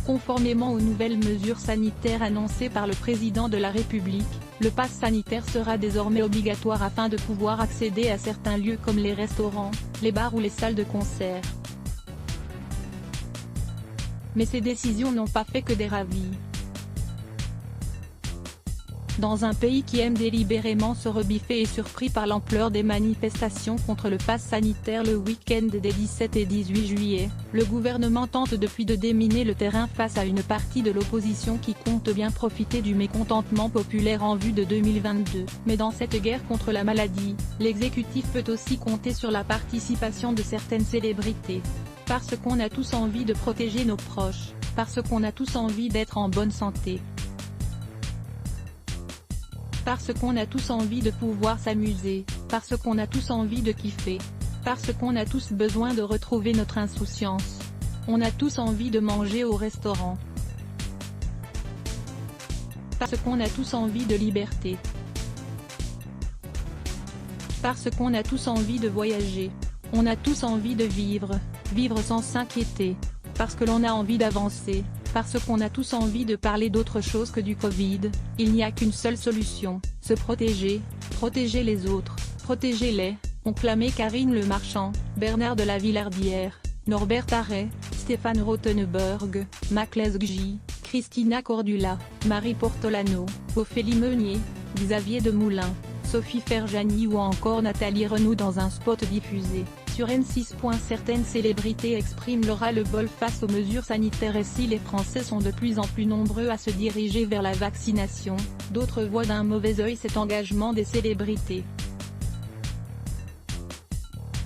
Conformément aux nouvelles mesures sanitaires annoncées par le président de la République, le pass sanitaire sera désormais obligatoire afin de pouvoir accéder à certains lieux comme les restaurants, les bars ou les salles de concert. Mais ces décisions n'ont pas fait que des ravis. Dans un pays qui aime délibérément se rebiffer et surpris par l'ampleur des manifestations contre le pass sanitaire le week-end des 17 et 18 juillet, le gouvernement tente depuis de déminer le terrain face à une partie de l'opposition qui compte bien profiter du mécontentement populaire en vue de 2022. Mais dans cette guerre contre la maladie, l'exécutif peut aussi compter sur la participation de certaines célébrités. Parce qu'on a tous envie de protéger nos proches, parce qu'on a tous envie d'être en bonne santé. Parce qu'on a tous envie de pouvoir s'amuser, parce qu'on a tous envie de kiffer, parce qu'on a tous besoin de retrouver notre insouciance. On a tous envie de manger au restaurant. Parce qu'on a tous envie de liberté. Parce qu'on a tous envie de voyager. On a tous envie de vivre, vivre sans s'inquiéter. Parce que l'on a envie d'avancer. Parce qu'on a tous envie de parler d'autre chose que du Covid, il n'y a qu'une seule solution, se protéger, protéger les autres, protégez-les, ont clamé Karine Le Marchand, Bernard de la Villardière, Norbert Arret, Stéphane Rothenberg, Maclès Ggy, Christina Cordula, Marie Portolano, Ophélie Meunier, Xavier Demoulin, Sophie Ferjani ou encore Nathalie Renaud dans un spot diffusé sur M6. Certaines célébrités expriment le ras-le-bol face aux mesures sanitaires et si les Français sont de plus en plus nombreux à se diriger vers la vaccination, d'autres voient d'un mauvais œil cet engagement des célébrités.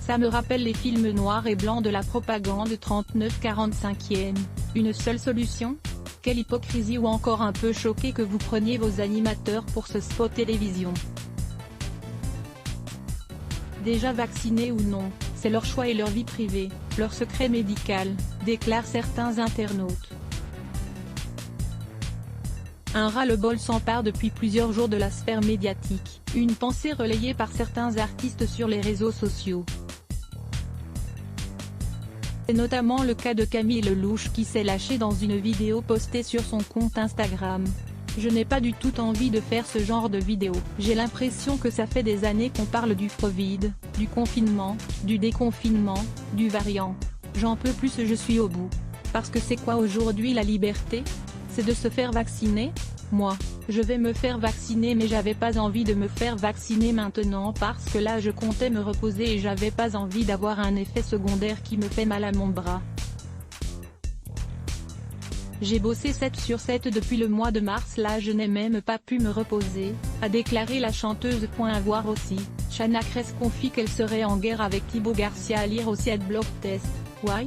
Ça me rappelle les films noirs et blancs de la propagande 39-45e, une seule solution ? Quelle hypocrisie ou encore un peu choqué que vous preniez vos animateurs pour ce spot télévision. Déjà vaccinés ou non, c'est leur choix et leur vie privée, leur secret médical, déclarent certains internautes. Un ras-le-bol s'empare depuis plusieurs jours de la sphère médiatique, une pensée relayée par certains artistes sur les réseaux sociaux. C'est notamment le cas de Camille Lelouch qui s'est lâché dans une vidéo postée sur son compte Instagram. Je n'ai pas du tout envie de faire ce genre de vidéo. J'ai l'impression que ça fait des années qu'on parle du Covid, du confinement, du déconfinement, du variant. J'en peux plus, je suis au bout. Parce que c'est quoi aujourd'hui la liberté? C'est de se faire vacciner? Moi, je vais me faire vacciner mais j'avais pas envie de me faire vacciner maintenant parce que là je comptais me reposer et j'avais pas envie d'avoir un effet secondaire qui me fait mal à mon bras. J'ai bossé 7 sur 7 depuis le mois de mars, là je n'ai même pas pu me reposer, a déclaré la chanteuse. À voir aussi, Chana Cres confie qu'elle serait en guerre avec Thibaut Garcia à lire aussi Adblock Test. Why?